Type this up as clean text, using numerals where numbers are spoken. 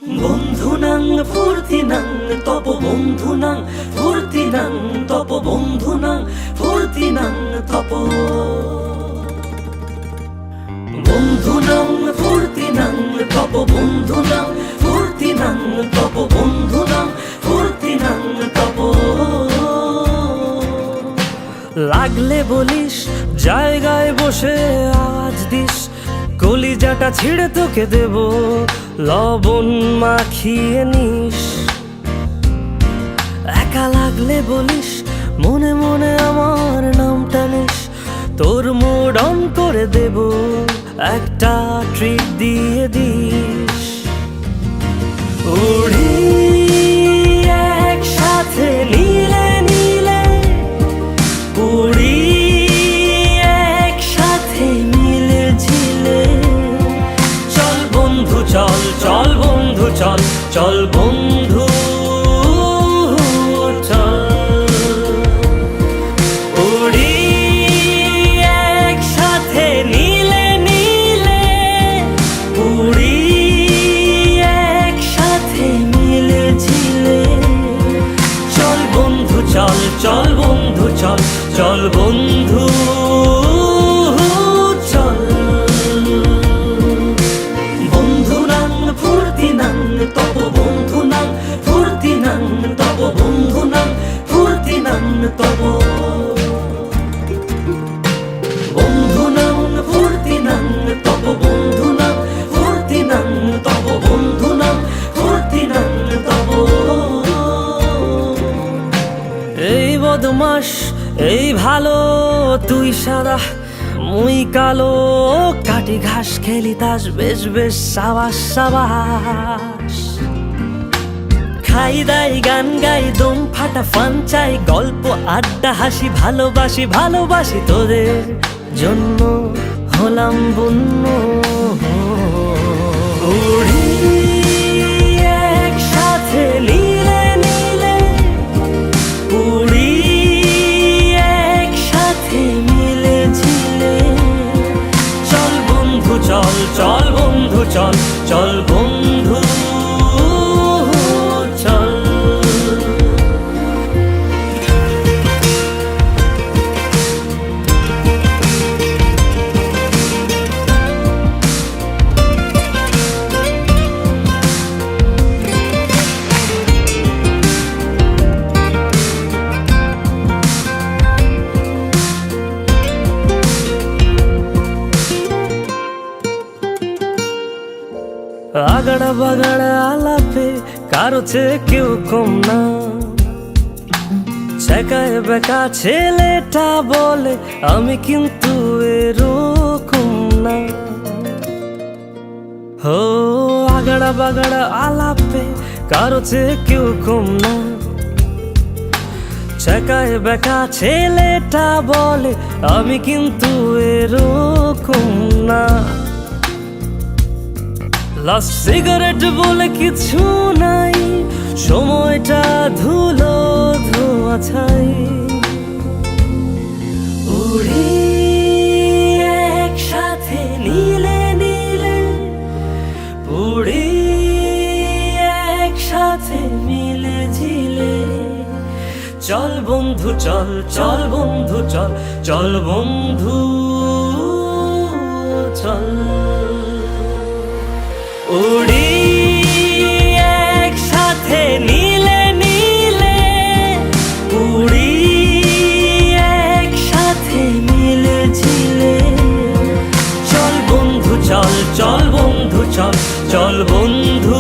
বন্ধুনাং ফুর্তিনাং তপ বন্ধুনাং ফুর্তিনাং তপ বন্ধুনাং ফুর্তিনাং তপ বন্ধুনাং ফুর্তিনাং তপ বন্ধুনাং ফুর্তিনাং তপ বন্ধুনাং ফুর্তিনাং তপ। লাগলে বলিস জায়গায় বসে আওয়াজ দিস, কলিজাটা ছিঁড়ে তোকে দেব লবণ মাখিয়ে নিস। একা লাগলে বলিস মনে মনে আমার নামটা নিস, তোর মুড অন করে দেব একটা ট্রিট দিয়ে দিস। উড়ি একসাথে নীলে নীলে, উড়ি একসাথে মিলে ঝিলে। চল বন্ধু চল, চল বন্ধু চল, চল বন্ধু চল। উড়ি একসাথে নীলে নীলে, উড়ি একসাথে মিলে ঝিলে। চল বন্ধু চল, চল বন্ধু চল, চল বন্ধু চল। বন্ধুনাং ফুর্তিনাং তপ বন্ধুনাং ফুর্তিনাং তপ বন্ধুনাং ফুর্তিনাং তপ। বন্ধুনাং ফুর্তিনাং তপ বন্ধুনাং ফুর্তিনাং তপ বন্ধুনাং ফুর্তিনাং তপ। এই বদমাস এই ভালো, তুই সাদা মুই কালো, কাটি ঘাস খেলি তাস বেশ বেশ সাবাস সাবাস। খাই দাই গান গাই দম ফাটা ফান চাই, গল্প আড্ডা হাসি ভালোবাসি ভালোবাসি, তোদের জন্য হলাম বন্য। উড়ি একসাথে নীলে নীলে, উড়ি একসাথে মিলে ঝিলে। চল বন্ধু চল, চল বন্ধু চল, চল বন্ধু চল। আগাড়া বাগাড়া আলাপে কারো চেয়ে কেউ কম না, ছেকায় বেকা ছেলেটা বলে আমি কিন্তু এরকম না। হো আগাড়া বাগাড়া আলাপে কারো চেয়ে কেউ কম না, ছেকায় বেকা ছেলেটা বলে আমি কিন্তু এরকম না। লাস্ট সিগারেট বলে কিছু নাই, সময়টা ধুলো ধোয়া ছাই। উড়ি একসাথে নীলে নীলে, উড়ি একসাথে মিলে ঝিলে। চল বন্ধু চল, চল বন্ধু চল, চল বন্ধু চল। উড়ি একসাথে নীলে নীলে, উড়ি একসাথে মিলে ঝিলে। চল বন্ধু চল, চল বন্ধু চল, চল বন্ধু